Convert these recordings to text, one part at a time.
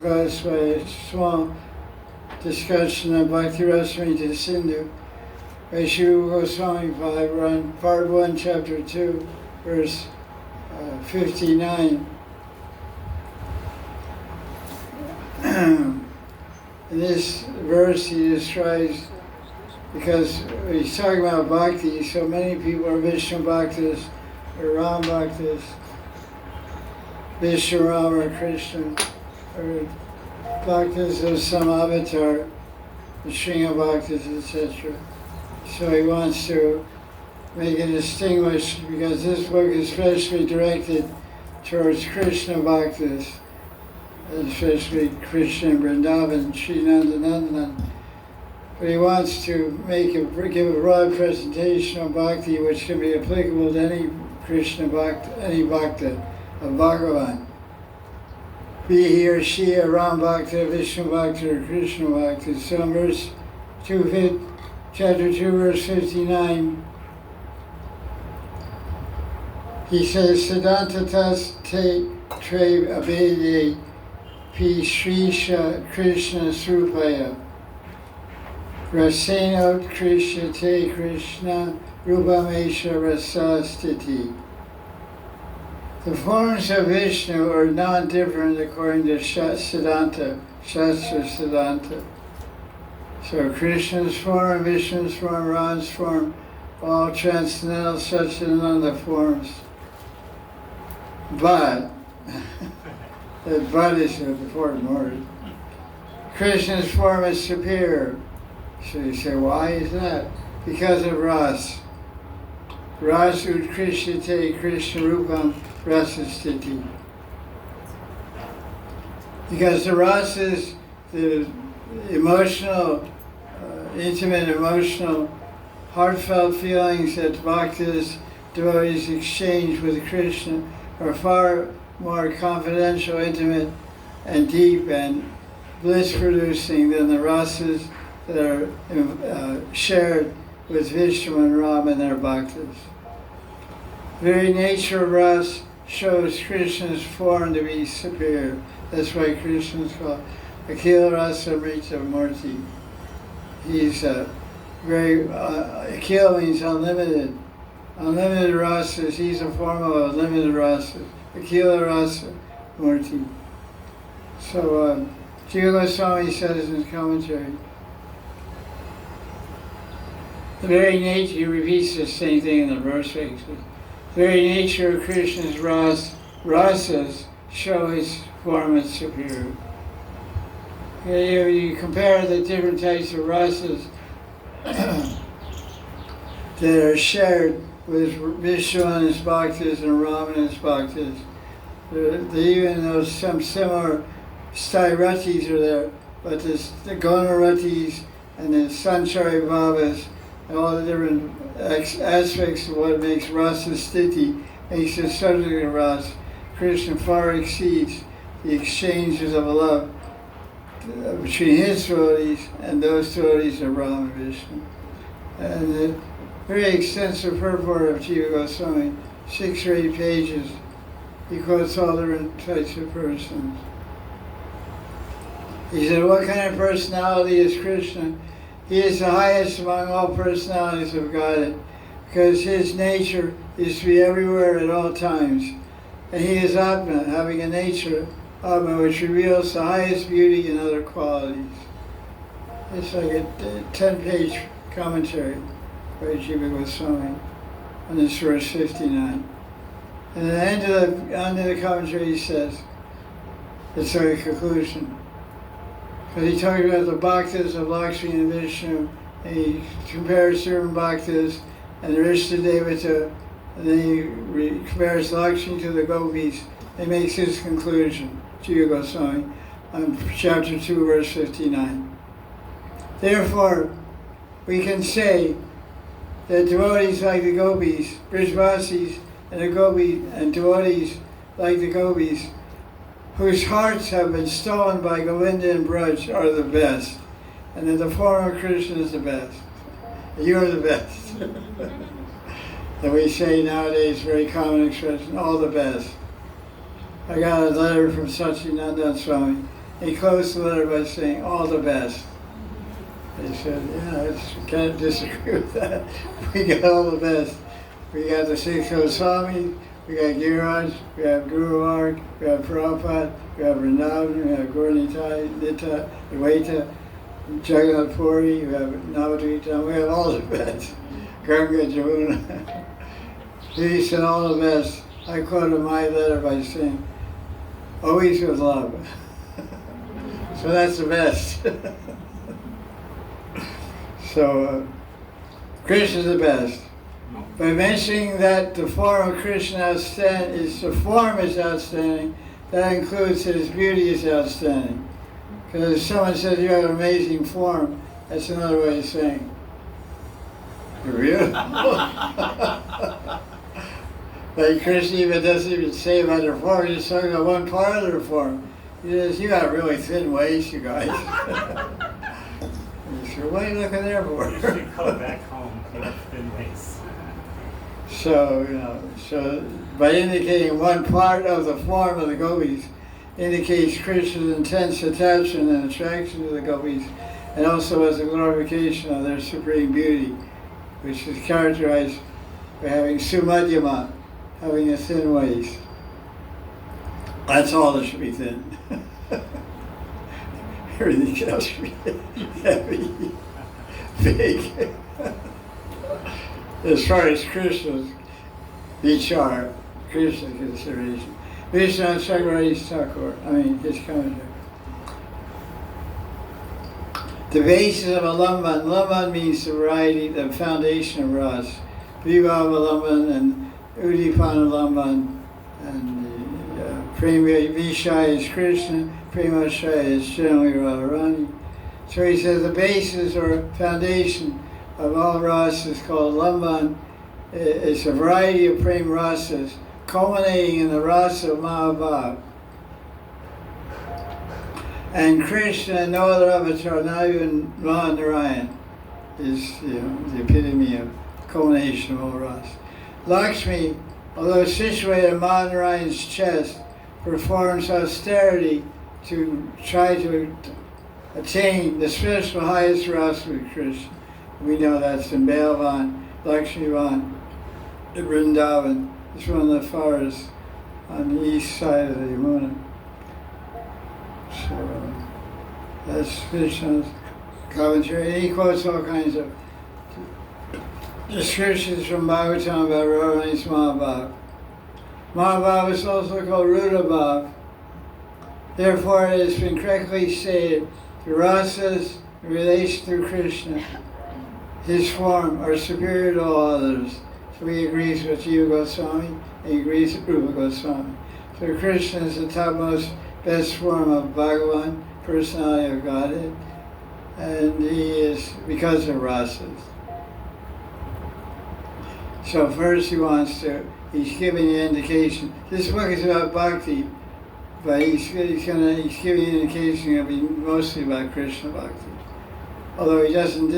goes by a small discussion of Bhakti Rasamrita Sindhu by Sri Goswami Pada. We're on part 1, chapter 2, verse 59. In this verse he describes, because he's talking about bhakti, so many people are Vishnu Bhaktas or Ram Bhaktas, Vishnu Ram or Krishna, or Bhaktas of some avatar, the Shringa Bhaktas, etc. So he wants to make a distinguish, because this book is especially directed towards Krishna Bhaktas, especially Krishna in Vrindavan, Sri Nandanandan. But he wants to give a broad presentation of bhakti which can be applicable to any Krishna Bhakta, any Bhakta of Bhagavan. Be he or she a Ram Bhakta, Vishnu Bhakta, or Krishna Bhakta. So in verse 2, chapter 2, verse 59, he says, Siddhanta tas te tre abhede pi Shrisha Krishna Srupaya. Rasenot Krishna te Krishna Rupamesha Rasastiti. The forms of Vishnu are non-different according to Siddhanta, Shastra Siddhanta. So Krishna's form, Vishnu's form, Ram's form, all transcendental Satchidananda forms. But, that but is an important word. Krishna's form is superior. So you say, why is that? Because of Ras. Ras ud Krishyate Krishna Rupam Rasastiti. Because the Ras is the emotional, intimate, emotional, heartfelt feelings that bhaktas, devotees exchange with Krishna are far more confidential, intimate, and deep and bliss-producing than the rasas that are shared with Vishnu and Ram and their bhaktas. The very nature of ras shows Krishna's form to be superior. That's why Krishna is called Akhila Rasamrita Murti. He's Akhila means unlimited. Unlimited rasas, he's a form of unlimited rasas. Akhila Rasa Murti. So, Jiva Goswami says in his commentary, the very nature, he repeats the same thing in the verse, actually. The very nature of Krishna's rasas show his form as superior. You compare the different types of rasas that are shared with Vishnu and his bhaktas and Ram and his bhaktas. Even though some similar stairatis are there, but the gonaratis and the sanchari bhavas and all the different aspects of what makes rasa sthiti, makes the subject of rasa. Krishna far exceeds the exchanges of love between his devotees and those devotees of Ram and Vishnu. And the very extensive purport of Jiva Goswami, 6 or 8 pages, he quotes all different types of persons. He said, what kind of personality is Krishna? He is the highest among all personalities of Godhead, because his nature is to be everywhere at all times. And he is Atma, having a nature, Atma, which reveals the highest beauty and other qualities. It's like a 10-page commentary by Jiva Goswami on this verse 59. And at the end of the commentary he says, it's like a conclusion. Because he talks about the bhaktas of Lakshmi and Vishnu, and he compares certain bhaktas and the Rishta Devata, and then he compares Lakshmi to the gopis, and makes his conclusion, Jiva Goswami, on chapter 2, verse 59. Therefore, we can say that devotees like the gopis, Brijvasis, and the gopis, and devotees like the gopis, whose hearts have been stolen by Govinda and Braj, are the best, and that the form of Krishna is the best. You're the best. And we say nowadays, very common expression, all the best. I got a letter from Satchidananda Swami He closed the letter by saying, all the best. They said, yeah, can't disagree with that. We got all the best. We got the six Goswamis, we got Giriraj, we have Guru Varg, we have Prabhupada, we have Vrindavan, we have Gaura Nita, Advaita, Jagannath Puri, we have Navadvita, we have all the best. Ganga, Jamuna. He said all the best. I quoted my letter by saying, always with love. So that's the best. So Krishna is the best. By mentioning that the form of Krishna the form is outstanding, that includes his beauty is outstanding. Because if someone says you have an amazing form, that's another way of saying you're beautiful. Like Krishna even doesn't even say about their form, he's talking about one part of their form. He says, you got really thin waist, you guys. He said, what are you looking there for? You should go back home, you have thin waist. So, so by indicating one part of the form of the gopis, indicates Krishna's intense attachment and attraction to the gopis, and also as a glorification of their supreme beauty, which is characterized by having sumadhyama, having a thin waist. That's all that should be thin. Everything else should be heavy, big. As far as Krishna's vichar, Krishna consideration. Vishnu Chakravarti Thakur, his commentary. The basis of a lamban. Lamban means the variety, the foundation of ras. Vibhava lamban and Udipana lamban. And Prema Vishaya is Krishna, Prema Shaya is generally Radharani. So he says the basis or foundation of all rasas is called lamban. It's a variety of prema rasas, culminating in the rasa of Mahabhav. And Krishna and no other avatar, not even Mahanidhi, is the epitome of culmination of all rasa. Lakshmi, although situated in Mahanidhi's chest, performs austerity to try to attain the spiritual highest rasa with Krishna. We know that's in Balvan, Lakshmivan, Vrindavan. It's one of the forests on the east side of the Yamuna. So that's Krishna's commentary. And he quotes all kinds of descriptions from Bhagavatam about Radharani's Mahabhav. Mahabhav is also called Rudabhav. Therefore, it has been correctly stated, the rasas in relation to Krishna, his form, are superior to all others. So he agrees with Jiva Goswami, and he agrees with Rupa Goswami. So Krishna is the topmost, best form of Bhagavan, personality of Godhead, and he is because of rasas. So first he's giving the indication. This book is about bhakti, but he's giving an indication it'll be mostly about Krishna Bhakti. Although he doesn't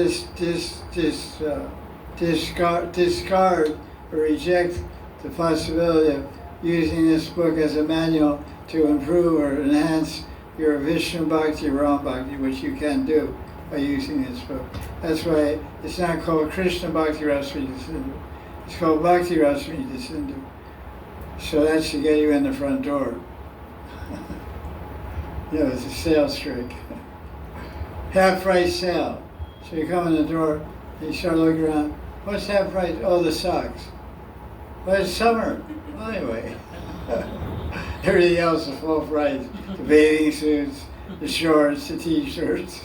discard or reject the possibility of using this book as a manual to improve or enhance your Vishnu Bhakti or Ram Bhakti, which you can do by using this book. That's why it's not called Krishna Bhakti Rasmita Sindhu. It's called Bhakti Rasmita Sindhu. So that's to get you in the front door. It's a sales trick. Half price sale. So you come in the door, and you start looking around. What's half price? Oh, the socks. Well, it's summer. Well, anyway. Everything else is full price. The bathing suits, the shorts, the t-shirts,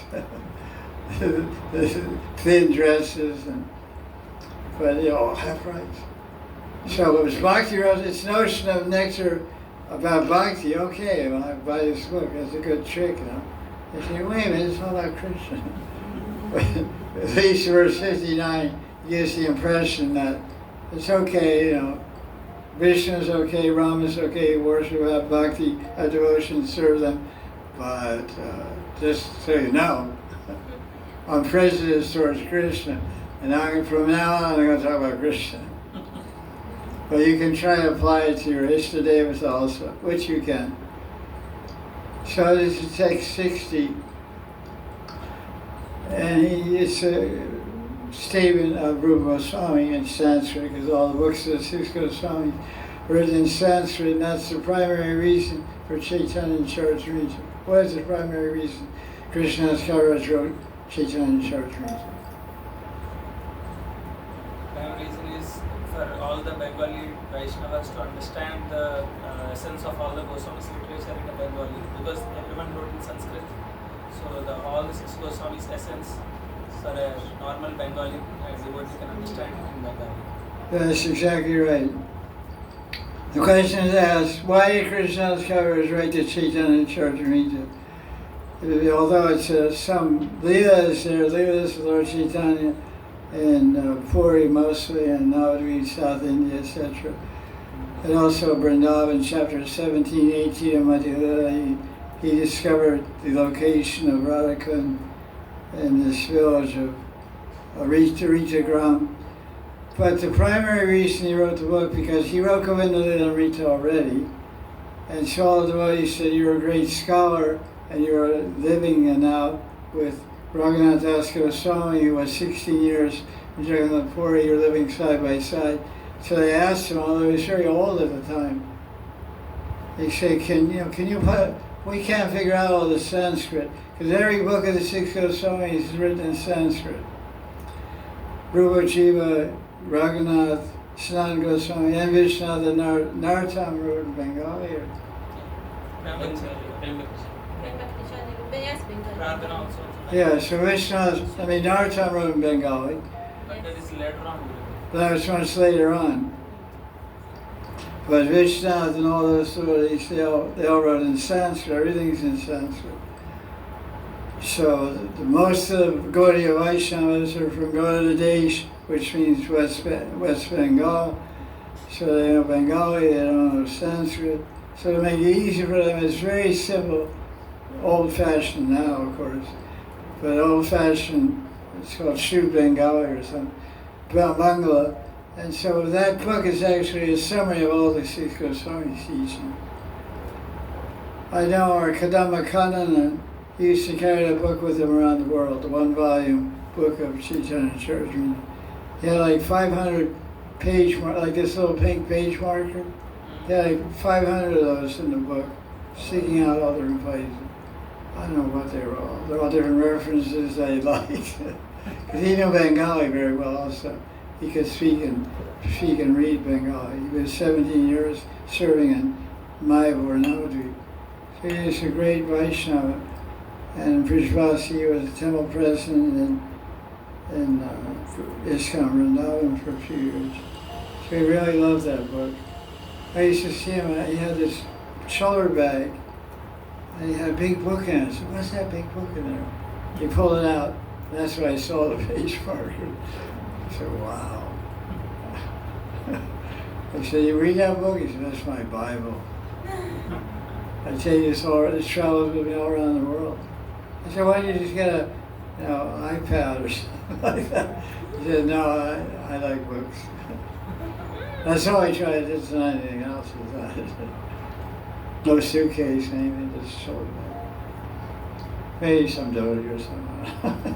the thin dresses, but half price. So it was Bhakti Rasa, its notion of nectar about Bhakti. Okay, well, I buy this book. That's a good trick, They say, wait a minute, it's all about Krishna. At least verse 59 gives the impression that it's okay, Vishnu is okay, Rama is okay, worship, have bhakti, have devotion, serve them. But just so you know, I'm prejudiced towards Krishna, and from now on I'm going to talk about Krishna. But you can try to apply it to your Ishtadevas also, which you can. So this is text 60. And it's a statement of Rupa Goswami in Sanskrit, because all the books of the six Goswamis are written in Sanskrit, and that's the primary reason for Chaitanya Charitamrita. What is the primary reason Krishna Bhakti wrote Chaitanya Charitamrita? Primary reason is for all the Bengali Vaishnavas to understand the essence of all the Goswamis literature in the Bengali, because everyone wrote in Sanskrit. So all the six Goswamis' essence for a normal Bengali devotee can understand in Bengali. That's exactly right. The question is asked, why did Krishna Bhakti write the Chaitanya Charitamrita? Although it's some Leelas there, Leelas of Lord Chaitanya in Puri mostly, and Navadvip, South India, etc. And also Vrindavan, chapter 17, 18 of Madhya Lila, he discovered the location of Radhakunj in this village of Rita Gram. But the primary reason he wrote the book, because he wrote Govinda Lila Amrita already, and so all the devotees said, you're a great scholar, and you're living now with Raghunath Das Goswami, who was 16 years in Jagannath Puri, you're living side by side. So they asked him, although he was very old at the time, they said, we can't figure out all the Sanskrit, because every book of the six Goswamis is written in Sanskrit. Rupa Jiva, Raghunath, Sanatana Goswami, and Vishwanath and Narottam wrote in Bengali. Yeah, so Narottam wrote in Bengali. But that is later on. That was much later on. But Vishwanath and all those devotees, they all wrote in Sanskrit. Everything's in Sanskrit. So most of the Gaudiya Vaishnavas are from Gaudiya Desh, which means West Bengal. So they know Bengali, they don't know Sanskrit. So to make it easy for them, it's very simple, old-fashioned now, of course. But old-fashioned, it's called Shu Bengali or something, Bangla. And so that book is actually a summary of all the six Goswamis' teaching. I know our Kadamba Kanana used to carry that book with him around the world, the one-volume book of Chaitanya Charitamrita. He had like 500 page, like this little pink page marker. He had like 500 of those in the book, sticking out all different places. I don't know what they were all. They're all different references they liked. Because he knew Bengali very well also. He could speak and read Bengali. He was 17 years serving in Mayapur, Navadvip. So he was a great Vaishnava. And Brijvasi was a temple president in ISKCON Vrindavan for a few years. So he really loved that book. I used to see him, he had this shoulder bag, and he had a big book in it. I said, what's that big book in there? He pulled it out, and that's when I saw the page marker. I said, wow. I said, you read that book? He said, that's my Bible. I tell you, this travels with me all around the world. I said, why don't you just get a iPad or something like that? He said, no, I like books. That's all I tried. It's not anything else. No suitcase, anything, just shoulder bag. Maybe some dhoti or something.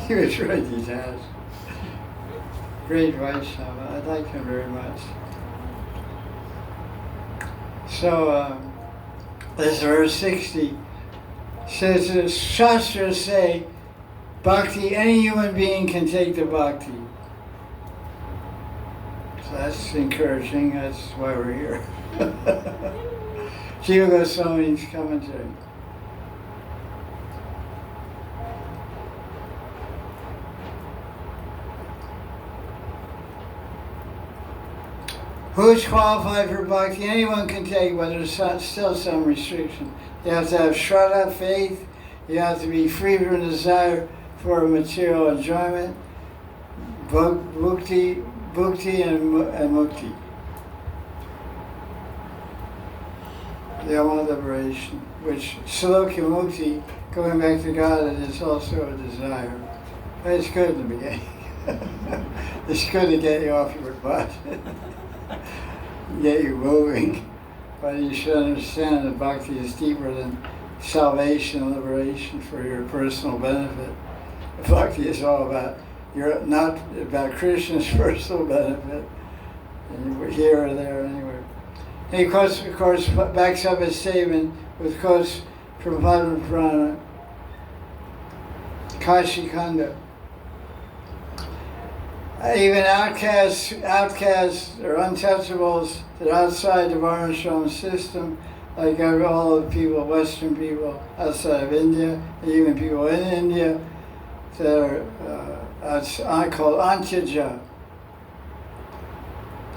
He was really detached. Great Vaishnava. I like him very much. So, this verse 60 says that Shastras say, Bhakti, any human being can take the Bhakti. So that's encouraging, that's why we're here. Jiva Goswami's commentary. Who's qualified for Bhakti? Anyone can take, but there's still some restriction. You have to have Shraddha, faith. You have to be free from desire for material enjoyment. Bhukti and mukti. They want liberation, which Salokya Mukti, going back to God, is also a desire. But it's good in the beginning. It's good to get you off your butt. Get you moving, but you should understand that bhakti is deeper than salvation and liberation for your personal benefit. Bhakti is all about, you're not about Krishna's personal benefit, and here or there, anywhere. And he quotes, of course, backs up his statement with quotes from Padma Purana, Kashi Khanda. Even outcasts or untouchables that are outside the Varnashram system, like all the people, Western people outside of India, even people in India, that are I call Antyaja.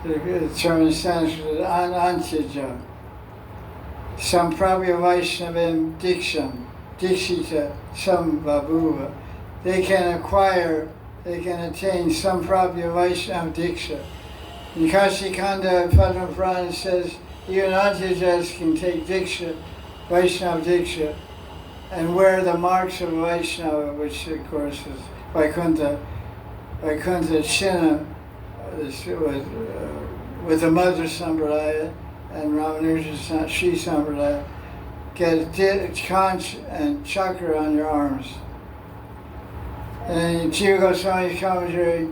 The term in Sanskrit is Antyaja. Samprabhya Vaishnavim Diksham, Dikshita Sam Babuva. They can attain Samprabhya Vaishnava Diksha. In Kashi Khanda, Padma Purana says, even Antyajas can take Diksha, Vaishnava Diksha, and wear the marks of Vaishnava, which of course is Vaikuntha Chinna, with the Mother Sampradaya and Ramanuja Sri Sampradaya, get conch and chakra on your arms. And Jiva Goswami's commentary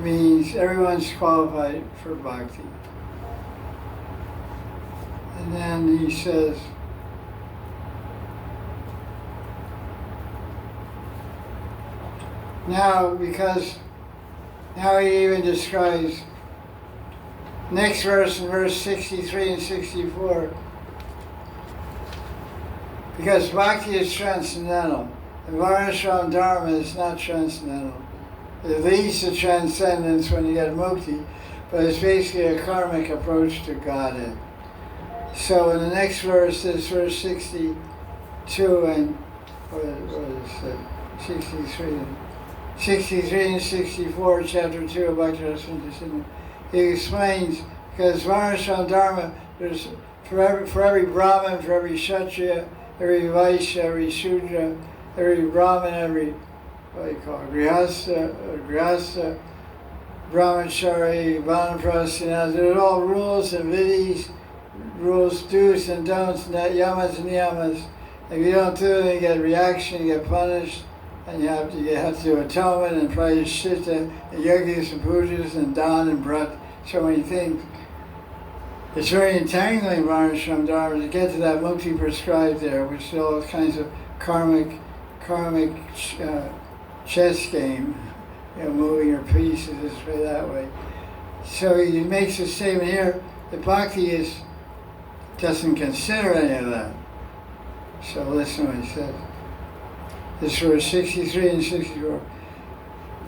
means everyone's qualified for bhakti. And then he says, now he even describes next verse in verse 63 and 64, because bhakti is transcendental and Varnashram Dharma is not transcendental. It leads to transcendence when you get mukti, but it's basically a karmic approach to Godhead. So in the next verse is verse 62 and what is it? 63 and 64, chapter 2 of Bhakti-rasa. He explains, because Varnashram Dharma, there's for every Brahmin, for every Kshatriya, every Vaishya, every Shudra, every Brahmin, every, Grihastha, Brahmachari, Vanaprastha, there's all rules and vidhis, rules, do's and don'ts, yamas and niyamas. If you don't do it, you get a reaction, you get punished, and you have to do atonement and prayashchitta, and yogis and pujas and dan and brat, so many things. It's very entangling, Varnashram Dharma, to get to that mukti prescribed there, which is all kinds of karmic chess game, moving your pieces this way, that way. So he makes a statement here that bhakti doesn't consider any of that. So listen to what he says. This is verse 63 and 64.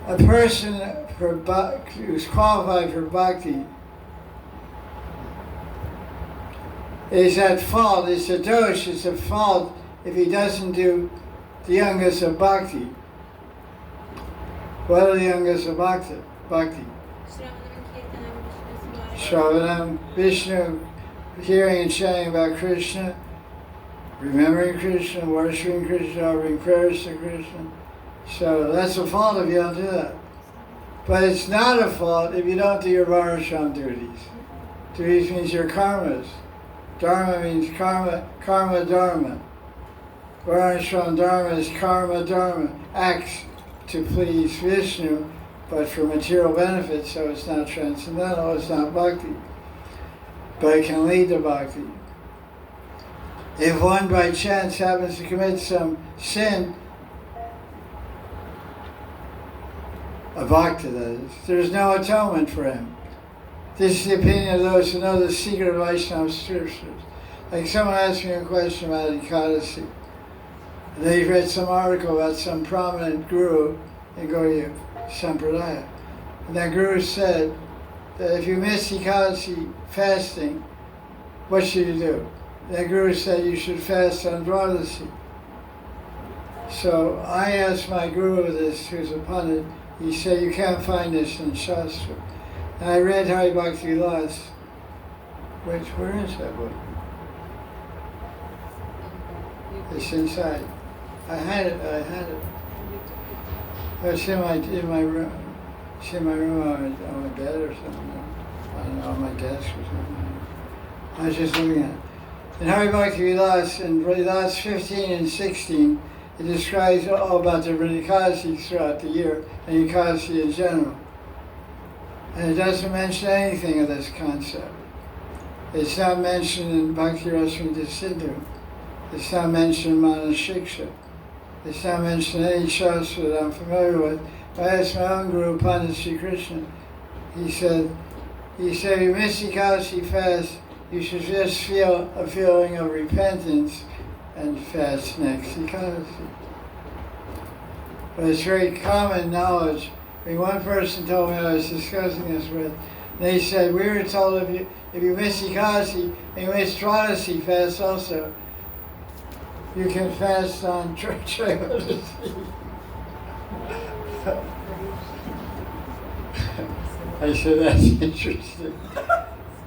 A person who's qualified for bhakti is at fault, it's a dosh, it's a fault if he doesn't do the yangas of bhakti. What are the yangas of bhakti? Shravanam, Vishnu, hearing and chanting about Krishna, remembering Krishna, worshiping Krishna, offering prayers to Krishna. So that's a fault if you don't do that. But it's not a fault if you don't do your Varnashram duties. Duties means your karmas. Dharma means karma dharma. Varnashram dharma is karma dharma, acts to please Vishnu, but for material benefits, so it's not transcendental, it's not bhakti. But it can lead to bhakti. If one by chance happens to commit some sin, a bhakta that is, there's no atonement for him. This is the opinion of those who know the secret of Vaishnava scriptures. Like someone asked me a question about Ekadasi. They read some article about some prominent guru in Gaudiya Sampradaya. And that guru said that if you miss Ekadasi fasting, what should you do? That guru said you should fast on Dwadasi. So I asked my guru this, who's a pundit, he said you can't find this in Shastra. And I read Hari Bhakti Vilas. Where is that book? It's inside. I had it. It's in my room. It's in my room on my bed or something. I don't know, on my desk or something. I was just looking at it. In Hari Bhakti Vilas, in Vilas 15 and 16, it describes all about the Ekadasi throughout the year and Ekadasi in general. And it doesn't mention anything of this concept. It's not mentioned in Bhakti Rasamrita Sindhu. It's not mentioned in Mana Shiksha. It's not mentioned in any Shastra that I'm familiar with. I asked my own guru, Pandit Sri Krishna. He said, if you miss Ekadasi fast, you should just feel a feeling of repentance and fast next Ekadasi. But it's very common knowledge. I mean, one person told me I was discussing this with, and they said, we were told if you miss Ekadasi and you miss Dwadasi fast also, you can fast on Trayodasi. I said, that's interesting.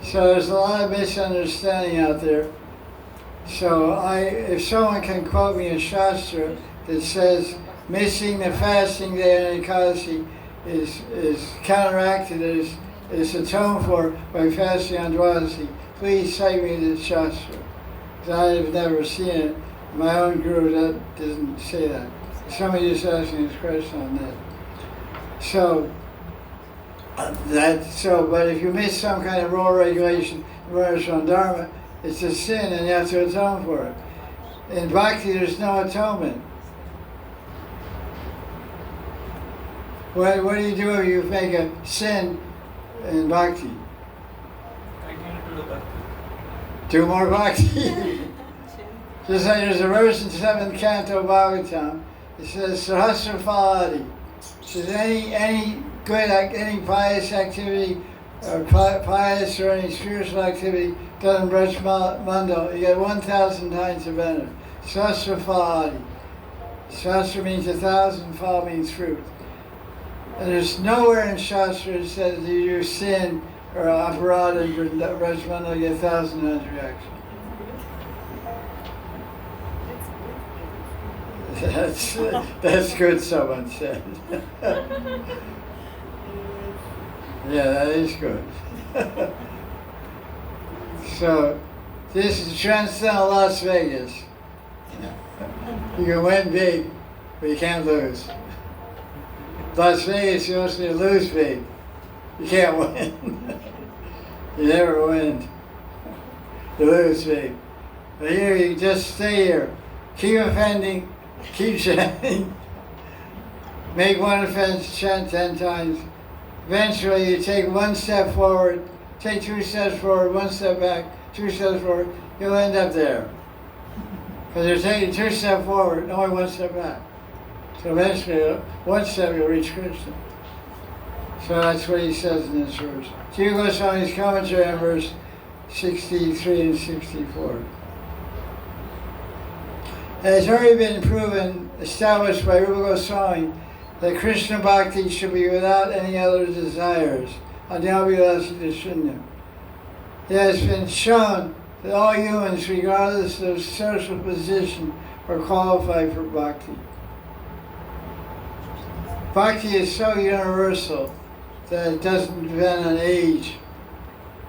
So there's a lot of misunderstanding out there. So if someone can quote me a Shastra that says missing the fasting day on Ekadasi is counteracted, is atoned for by fasting on Dwadasi, please cite me the Shastra. Because I've never seen it. My own guru that doesn't say that. Somebody just asked me this question on that. But if you miss some kind of rule regulation, Varnashram Dharma, it's a sin and you have to atone for it. In Bhakti, there's no atonement. What do you do if you make a sin in Bhakti? Continue to do Bhakti. Do more Bhakti. Just like there's a verse in 7th Canto Bhagavatam, it says, Sahasra Phaladi. It says any good, any pious activity, or pious or any spiritual activity done in Braj Mandal, you get 1,000 times the benefit. Sahasra Phaladi. Sahasra means 1,000, Phal means fruit. And there's nowhere in Shastra that says that you do sin or aparadha in Braj Mandal, you get 1,000 times reaction. That's good, someone said. Yeah, that is good. So, this is transcendental Las Vegas. You can win big, but you can't lose. Las Vegas, you mostly lose big. You can't win. You never win. You lose big. But here, you just stay here. Keep offending. Keep chanting. Make one offense, chant 10 times. Eventually, you take one step forward, take 2 steps forward, 1 step back, 2 steps forward. You'll end up there. Because you're taking 2 steps forward, only 1 step back. So eventually, 1 step, you'll reach Krishna. So that's what he says in this verse. Jiva Goswami's commentary on verse 63 and 64. It has already been proven, established by Rupa Goswami, that Krishna Bhakti should be without any other desires. It has been shown that all humans, regardless of social position, are qualified for Bhakti. Bhakti is so universal that it doesn't depend on age,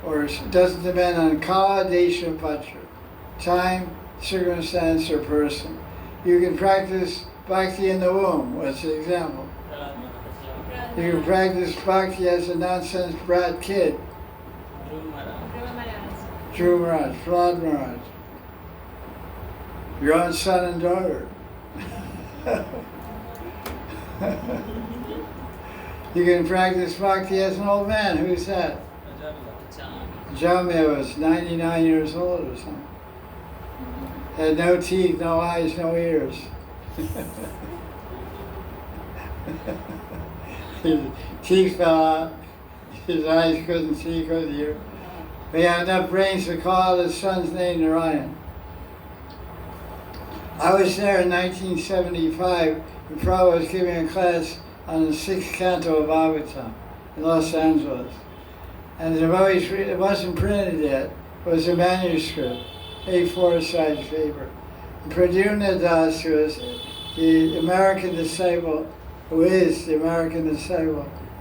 or it doesn't depend on kala, desha, patra, time, circumstance, or person. You can practice Bhakti in the womb. What's the example? You can practice Bhakti as a nonsense brat kid. Dhruva Maharaj, Prahlad Maharaj. Your own son and daughter. You can practice Bhakti as an old man. Who's that? Jamia was 99 years old or something. Had no teeth, no eyes, no ears. His teeth fell out. His eyes couldn't see, couldn't hear. But he had enough brains to call out his son's name, Narayan. I was there in 1975 when Prabhupada was giving a class on the 6th canto of Bhagavatam in Los Angeles. And the devotees, it wasn't printed yet, it was a manuscript, A4 size paper. And Pradyumna Das, who is the American disciple, of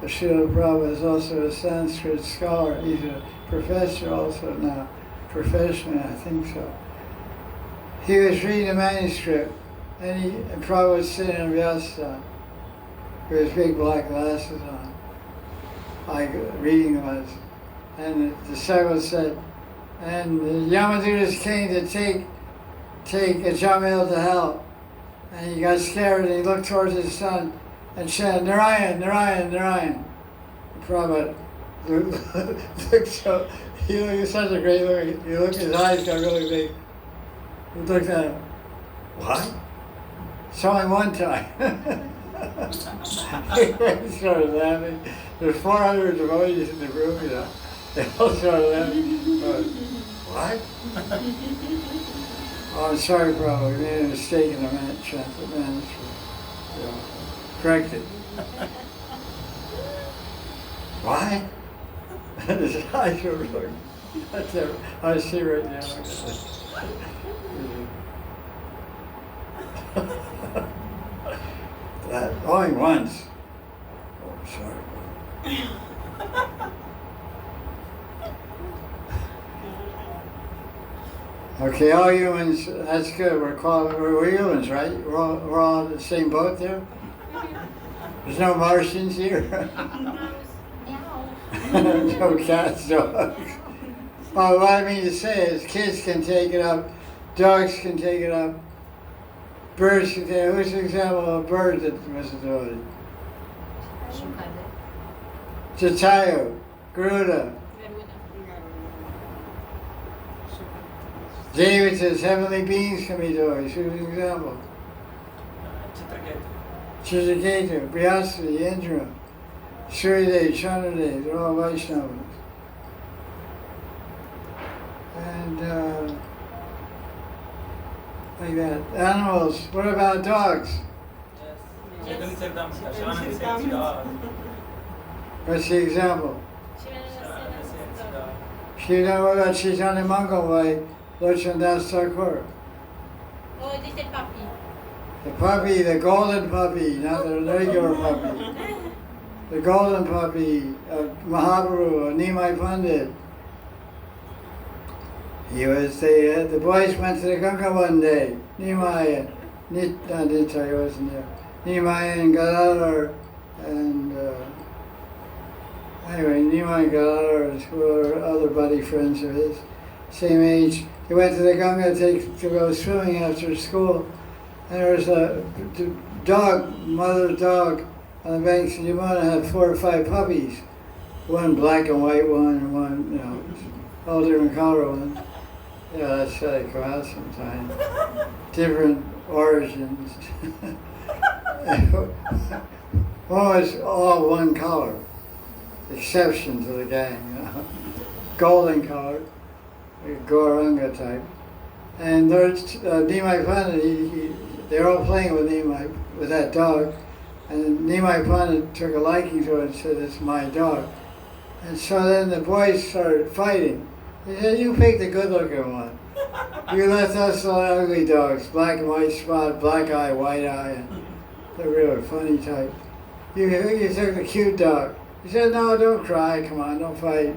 Srila Prabhupada, is also a Sanskrit scholar. He's a professor also now, professionally, I think so. he was reading a manuscript, and Prabhupada was sitting on Vyasa with his big black glasses on, like reading was. And the disciple said, and the Yamadutas came to take Jamil to hell. And he got scared and he looked towards his son and said, Narayan, Narayan, Narayan. Prabhupada looked so, he was such a great look. He looked, his eyes got really big. He looked at him, what? It's only one time. He started laughing. There's 400 devotees in the room, you know. They all started laughing. What? Oh, I'm sorry, Prabhupada. We made a mistake in the manuscript. You know, correct it. What? His eyes were looking. That's it. I see right now. That only once. Oh, sorry. Okay, all humans. That's good. We're humans, right? We're all in the same boat there. There's no Martians here. No cats, dogs. Oh, what I mean to say is, kids can take it up, dogs can take it up. Birds can take it. Who's an example of a bird that was devoted? Jatayu, Garuda. Devata's heavenly beings can be devoted. Who's an example? Chitraketu, Brihaspati, Indra, Suryadev, Chandradev, they're all Vaishnavas. And like that. Animals, what about dogs? Yes. What's the example? What about Chaitanya Mangal by Lochan Das Thakur? Oh, this is puppy. The puppy, the golden puppy, not the regular puppy. The golden puppy of Mahaprabhu, Nimai Pandit. He was the boys went to the Ganga one day. Nimai, Nitai wasn't there. Nimai and Gadadhar, and anyway, Nimai and Gadadhar, who were other buddy friends of his, same age. He went to the Ganga to go swimming after school, and there was a dog, mother dog, on the banks of Yamuna had 4 or 5 puppies. One black and white one, and one, you know, all different color ones. Yeah, that's how they come out sometimes. Different origins. One was all one color, exception to the gang, you know. Golden color, Gauranga type. And there's Nimai Pandit, they're all playing with Nimai, with that dog. And Nimai Pandit took a liking to it and said, it's my dog. And so then the boys started fighting. He said, you picked the good-looking one. You left us all ugly dogs, black and white spot, black eye, white eye, and they're really funny type. You took the cute dog. He said, no, don't cry, come on, don't fight.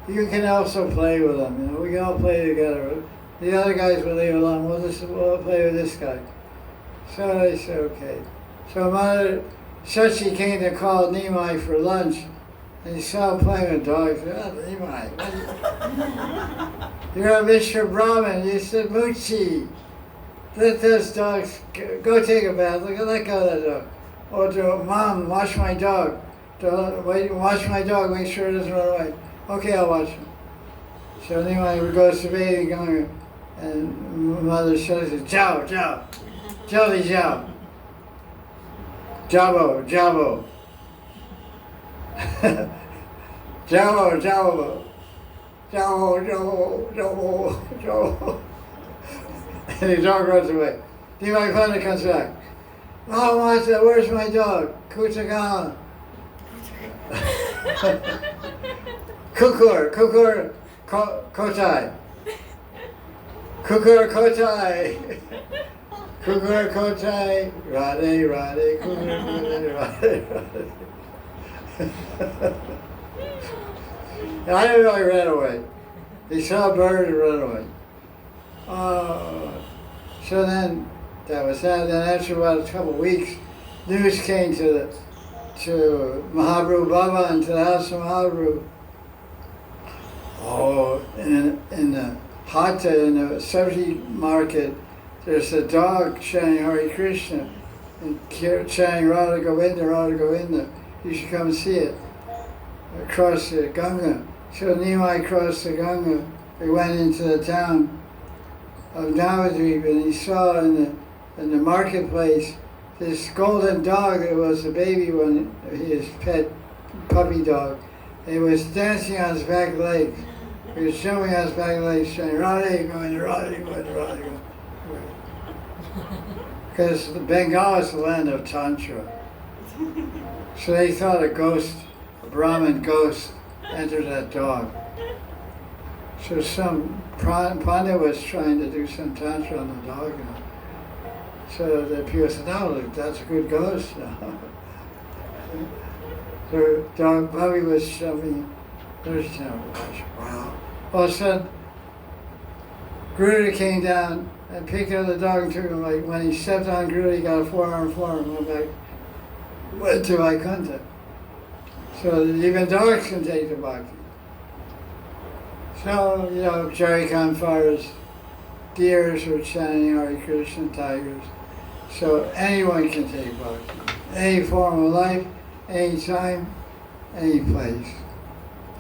You can also play with them, you know, we can all play together. The other guys will leave alone, we'll play with this guy. So they said, okay. So Mother Shachi came to call Nimai for lunch, and he saw him playing with dogs. He said, oh, Nimai, you're a Mr. Brahmin. You said, Muchi, let those dogs go take a bath. Let go of that dog. Or Mom, watch my dog. Watch my dog, make sure it doesn't run away. Okay, I'll watch him. So Nimai goes to bathing Ganga, and Mother Shachi says, Jiao, Jiao, Jolly Jiao. Jabo, Jabo. Jabo, Jabo. Jabo, Jabo, Jabo, Jabo. And the dog runs away. Nimai Pandit comes back. Oh, where's my dog? Kutagana. Kukur, Kotai. Kukur, Kotai. Kukur, Kotai. Radhe, Radhe, Kukur, Radhe, Radhe. I didn't know he ran away. He saw a bird and ran away. So then, that was that. Then after about a couple of weeks, news came to Mahaprabhu Baba and to the house of Mahaprabhu. Oh, in the Hatta, in the Sabji market, there's a dog chanting Hare Krishna and chanting Radha Govinda, Radha Govinda. You should come see it. Across the Ganga. So Nimai crossed the Ganga. We went into the town of Navadvip, and he saw in the marketplace this golden dog that was a baby one, his pet puppy dog. He was dancing on his back legs. He was jumping on his back legs, saying, Radhe, going to Radhe, going to Radhe. Because Bengal is the land of Tantra. So they thought a ghost, a Brahmin ghost, entered that dog. So some Pandit was trying to do some Tantra on the dog. So the people said, no, that's a good ghost. The dog, Bobby was shoving, there's no wow. All of a sudden, Garuda came down and picked up the dog and took him, like, when he stepped on Garuda, he got a four-arm form, went to Vaikuntha. So even dogs can take the bhakti. So, Jharikand forest, deers were chanting Hare Krishna, tigers. So anyone can take bhakti. Any form of life, any time, any place.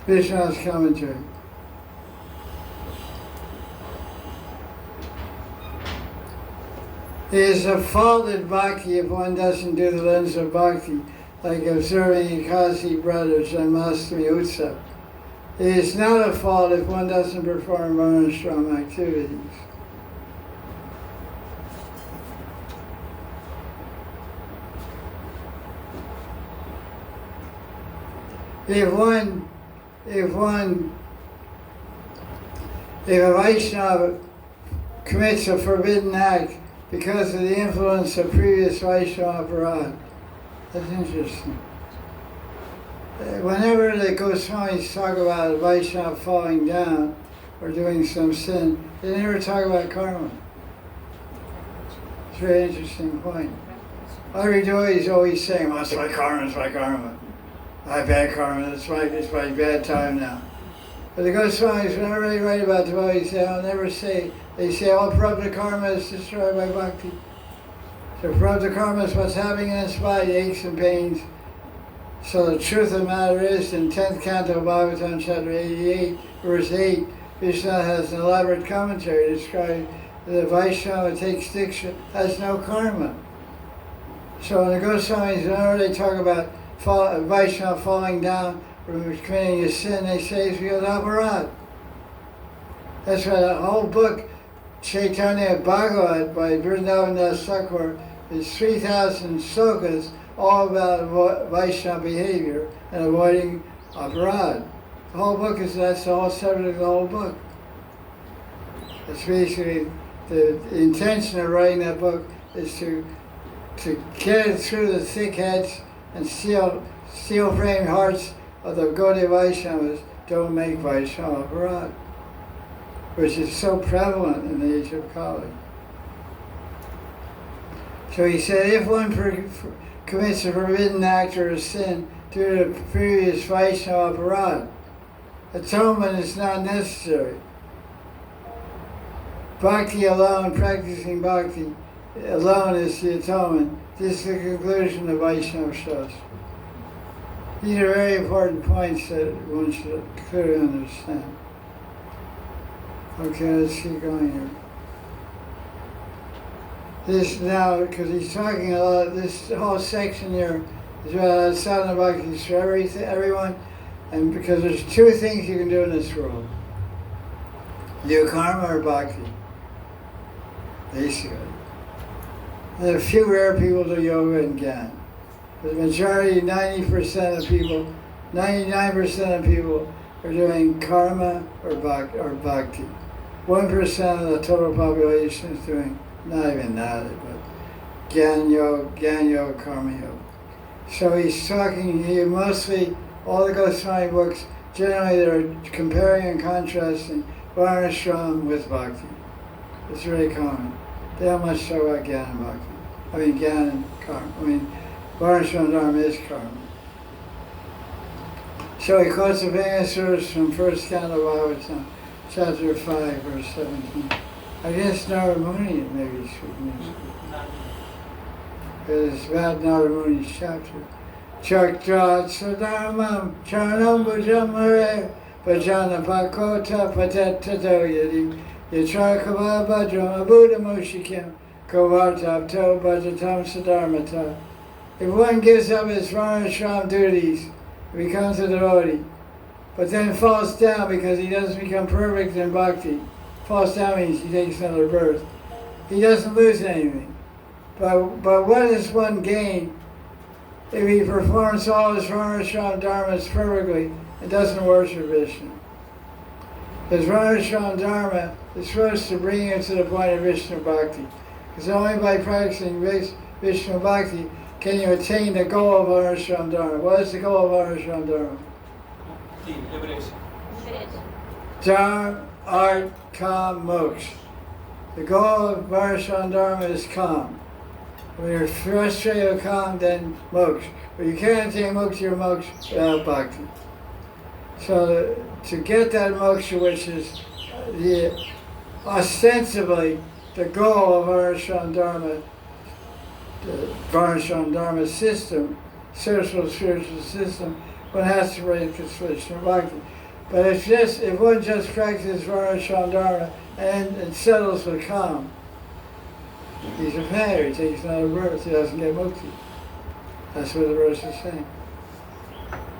Krishna's commentary. It is a faulted bhakti if one doesn't do the lens of bhakti, like observing Ekasi brothers and Mastami Utsav. It is not a fault if one doesn't perform varnashram activities. If a Vaishnava commits a forbidden act because of the influence of previous Vaishnava aparad, that's interesting. Whenever the Goswamis talk about a Vaishnava falling down or doing some sin, they never talk about karma. It's a very interesting point. Every devotee is always saying, well, it's my karma, it's my karma. I have bad karma, it's my bad time now. But the Goswamis, whenever they write about devotees, they'll never say, they say, all prabhupada karma is destroyed by bhakti. So prabhupada karma is what's happening in this body, aches and pains. So the truth of the matter is, in 10th canto of Bhagavatam, chapter 88, verse 8, Krishna has an elaborate commentary describing that the Vaishnava takes diksha has no karma. So in the Goswamis, whenever they talk about Vaishnava falling down or committing a sin, they say it's because of aparad. That's why the whole book, Chaitanya Bhagavat by Vrindavan Das Thakur, is 3,000 slokas all about Vaishnava behavior and avoiding aparad. The whole book that's the whole subject of the whole book. It's basically, the intention of writing that book is to get it through the thick heads and steel-framed hearts of the Gaudiya Vaishnavas don't make Vaishnava aparad, which is so prevalent in the age of Kali. So he said, if one commits a forbidden act or a sin due to previous Vaishnava aparad, atonement is not necessary. Bhakti alone, practicing bhakti alone is the atonement. This is the conclusion of Vaishnava Shastra. These are very important points that one should clearly understand. Okay, let's keep going here. This now, because he's talking a lot, this whole section here is about sadhana bhakti for everyone, and because there's two things you can do in this world. Do karma or bhakti, basically. And a few rare people do yoga and gyan. The majority, 90% of people, 99% of people are doing karma or bhakti. 1% of the total population is doing, not even that, but gyan yoga, karma yoga. So he's talking here mostly, all the Goswami books, generally they're comparing and contrasting varnashram with bhakti. It's very common. They don't much talk about Jnana and Bhakti. I mean, Jnana and karma. I mean, Varnashram Dharma is karma. So he quotes a famous verse from first canto of Bhagavatam, chapter 5, verse 17. I guess Narada Muni maybe speaking this. It's about Narada Muni's chapter. Chakrat Sadharmam Charanam Bhujamare Bhajana Pakota Patetato Yadi Yatrakava Bhadram Abuddha Moshikim Kavartapto Bhajatam Sadharmata. If one gives up his Varnashram duties, he becomes a devotee, but then falls down because he doesn't become perfect in bhakti. Falls down means he takes another birth. He doesn't lose anything. But what does one gain if he performs all his Varnashram dharmas perfectly and doesn't worship Vishnu? His Varnashram dharma is supposed to bring you to the point of Vishnu bhakti. Because only by practicing Vishnu bhakti can you attain the goal of Varnashram dharma. What is the goal of Varnashram dharma? Liberation. Dharma, art, kam, moksha. The goal of Varnashram dharma is kam. When you're frustrated with kam, then moksha. But you can't attain moksha or moksha without bhakti. So to get that moksha, which is ostensibly the goal of Varnashram dharma, the Varnashram dharma system, spiritual system, one has to practice Krishna Bhakti. But if one just practices Varnashram dharma and it settles with calm, he's a failure. He takes another birth. He doesn't get mukti. That's what the verse is saying.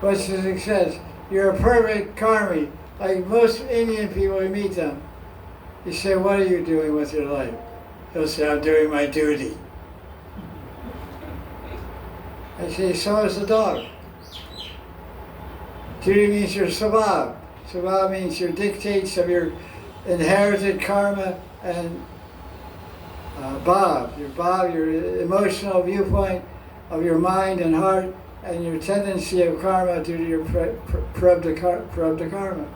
What's the success? You're a perfect karmi. Like most Indian people, you meet them. You say, what are you doing with your life? They'll say, I'm doing my duty. I say, so is the dog. Duty means your sabab. Sabab means your dictates of your inherited karma, and your emotional viewpoint of your mind and heart, and your tendency of karma due to your prabdha karma.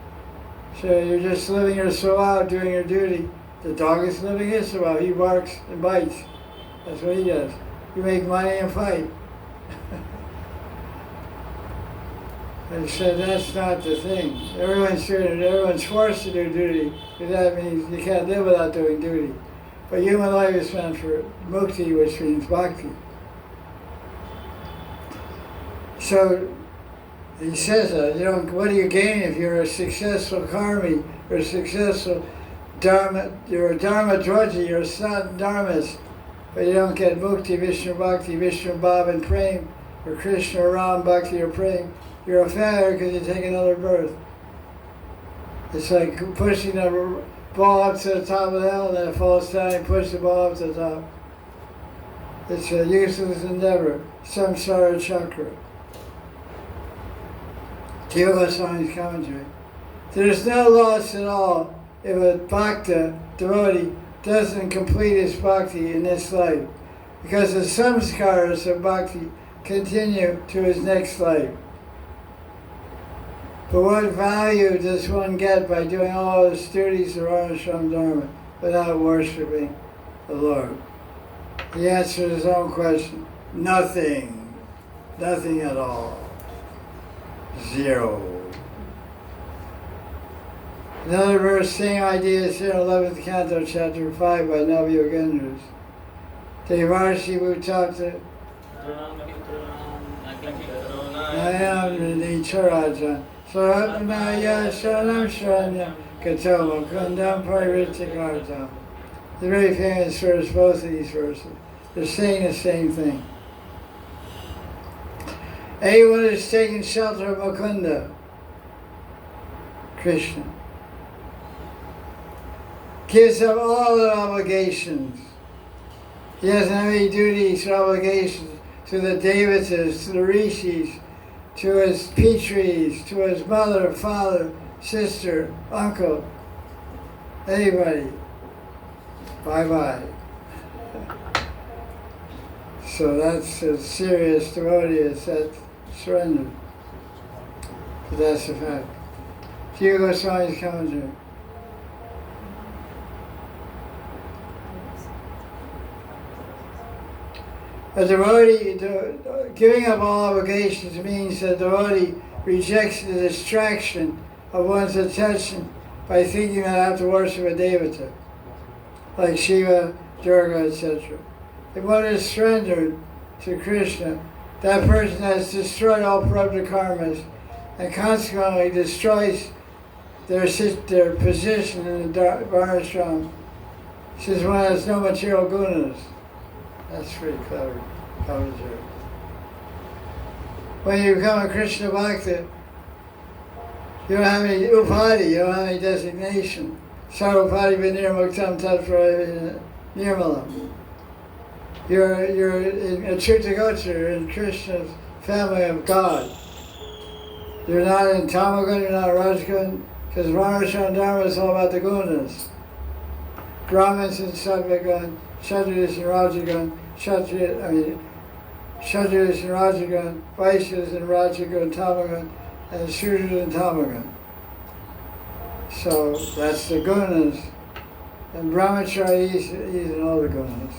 So you're just living your sabab, doing your duty. The dog is living his sabab. He barks and bites. That's what he does. You make money and fight. And so that's not the thing. Everyone's forced to do duty, because that means you can't live without doing duty. But human life is meant for mukti, which means bhakti. So he says, what do you gain if you're a successful karmi, or a successful dharma, you're a dharma dvaji, you're a snat dharmas, but you don't get mukti, Vishnu bhakti, Vishnu bhav and prem, or Krishna or Ram bhakti or prem. You're a failure because you take another birth. It's like pushing a ball up to the top of the hill, and then it falls down and push the ball up to the top. It's a useless endeavor. Samsara chakra. Yoga Swami's commentary. There's no loss at all if a bhakta, devotee, doesn't complete his bhakti in this life, because the samskaras of bhakti continue to his next life. But what value does one get by doing all his duties of Varnashram dharma without worshipping the Lord? He answered his own question. Nothing. Nothing at all. Zero. Another verse, same idea is here in 11th canto, chapter 5 by Navyogendras. Devarshi Bhutapta Nayam Nicharaja Saratmanaya Sharanam Sharanyam Katoma Kundam Parivitikartam. The very famous verse, both of these verses. They're saying the same thing. Anyone who's taken shelter of Mukunda, Krishna, gives up all the obligations. He doesn't have any duties or obligations to the devatas, to the rishis, to his pitris, to his mother, father, sister, uncle, anybody. Bye-bye. So that's a serious devotee, it's that surrender. But that's the fact. Jiva Goswami's commentary. A devotee, giving up all obligations means that the devotee rejects the distraction of one's attention by thinking that I have to worship a devata, like Shiva, Durga, etc. If one is surrendered to Krishna, that person has destroyed all prarabdha karmas and consequently destroys their position in the varnashram, since one has no material gunas. That's pretty clever commentary. When you become a Krishna Bhakti, you don't have any upadhi, you don't have any designation. Sarvapadi vinir muktam tattva nirmalam. You're in a Chittagotra, you're in Krishna's family of God. You're not in Tamagun, you're not Rajgun, because Varnashram Dharma is all about the gunas. Brahmins in Sattvagun, Kshatriyas in Rajagun, Kshatriyas in Rajagun, Vaishyas in Rajagun, Tamagun, and Shudras in Tamagun. So that's the gunas. And Brahmachari, he's in all the gunas.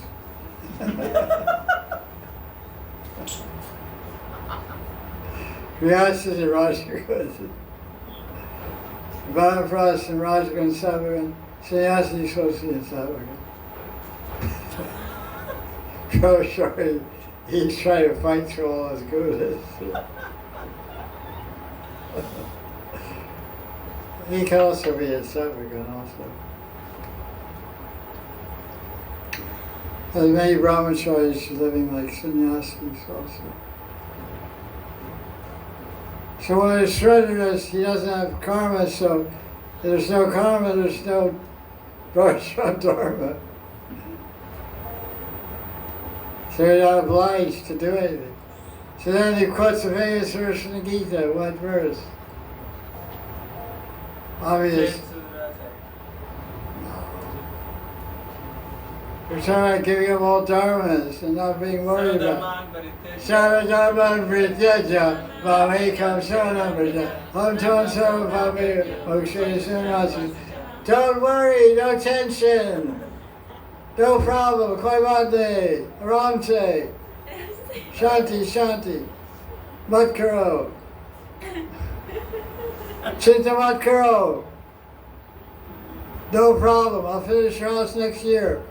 Vyasas in Rajagun, Vanaprasthas in Rajagun, Sattvagun, Sannyasi is supposed to be in Sattvagun. Oh, sorry, he's trying to fight through all his gunas. He can also be a Sattvagun also. There's many brahmacharis living like sannyasis also. So when his surrendered, he doesn't have karma, so there's no karma, there's no Varnashram Dharma. So you're not obliged to do anything. So then he quotes the famous verse from the Gita. What verse? Obvious. We're talking about giving up all dharmas and not being worried about it. Sarva dharma vrityaja, mamekam saranam vraja, ham tam sarva bhave, mokshe sannyasi. Don't worry, no tension, no problem, koivade, aramte, shanti, shanti, mat karo, chinta mat karo. No problem, I'll finish your house next year.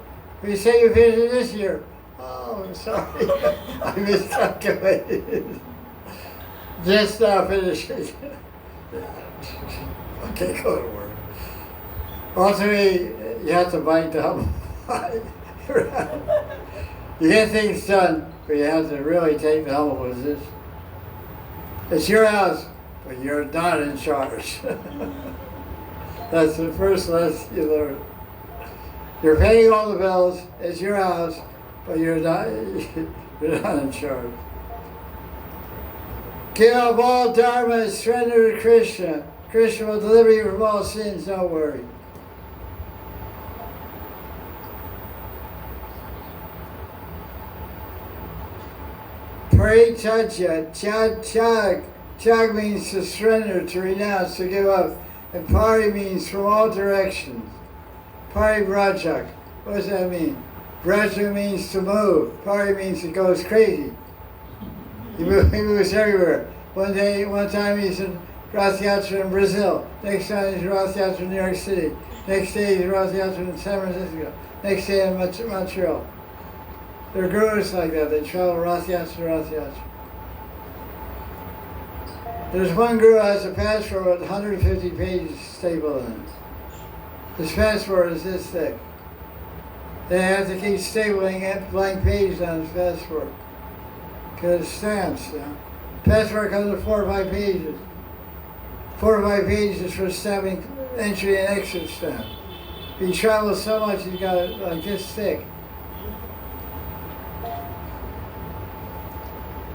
If you say you finish it this year, oh, I'm sorry, I miscalculated. Just now finish it. Okay, go to work. Ultimately, you have to bite the humble pie. You get things done, but you have to really take the humble position. It's your house, but you're not in charge. That's the first lesson you learn. You're paying all the bills, it's your house, but you're not in charge. Give up all dharma and surrender to Krishna. Krishna will deliver you from all sins, don't worry. Parityaja, tyag. Tyag means to surrender, to renounce, to give up. And pari means from all directions. Parivrajak. What does that mean? Vraja means to move. Pari means it goes crazy. He moves everywhere. One time he's in Rath Yatra in Brazil. Next time he's in Rath Yatra in New York City. Next day he's in Rath Yatra in San Francisco. Next day in Montreal. There are gurus like that. They travel Rath Yatra to Rath Yatra. There's one guru who has a passport with 150 pages stapled in it. His passport is this thick. They have to keep stapling blank pages on his passport. Because it's stamps, you know. Passport comes with 4 or 5 pages. 4 or 5 pages for stamping entry and exit stamp. He travels so much he's got it like this thick.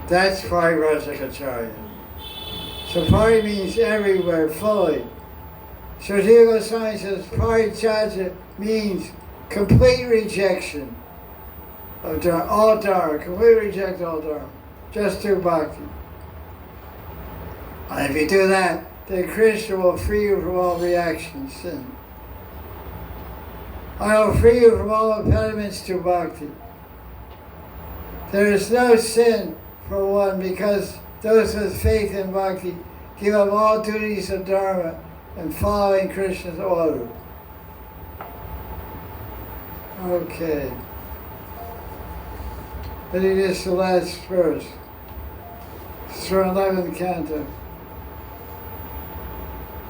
That's Parivrajacharya. So pari means everywhere, fully. So Jiva Goswami says Parityaja means complete rejection of all dharma, completely reject all dharma, just do bhakti. And if you do that, then Krishna will free you from all reactions, sin. I will free you from all impediments to bhakti. There is no sin for one, because those with faith in bhakti give up all duties of dharma and following Krishna's order. Okay. I think this is the last verse. It's from 11th canto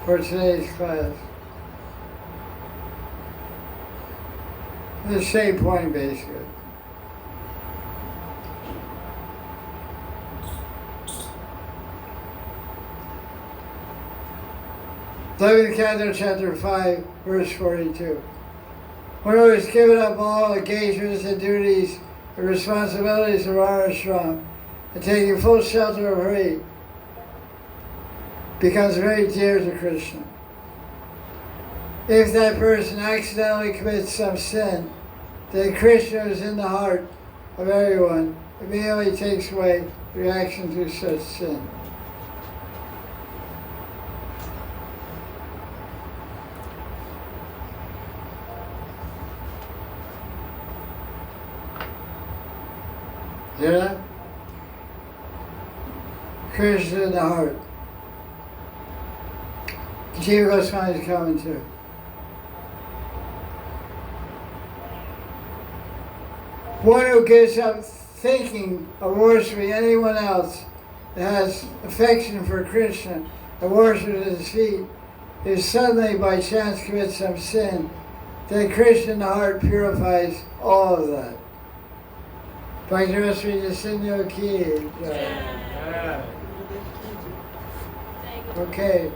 for today's class. The same point, basically. Eleventh canto, chapter 5, verse 42. One who has given up all engagements and duties and responsibilities of our ashram and taking full shelter of Hari becomes very dear to Krishna. If that person accidentally commits some sin, then Krishna is in the heart of everyone, immediately takes away reaction to such sin. Hear that? Krishna in the heart. Jiva Goswami is coming too. One who gives up thinking of worshiping anyone else that has affection for Krishna and worships at his feet, if suddenly by chance commits some sin, then Krishna in the heart purifies all of that. Bhakti Sri Jacinto Ki. Okay.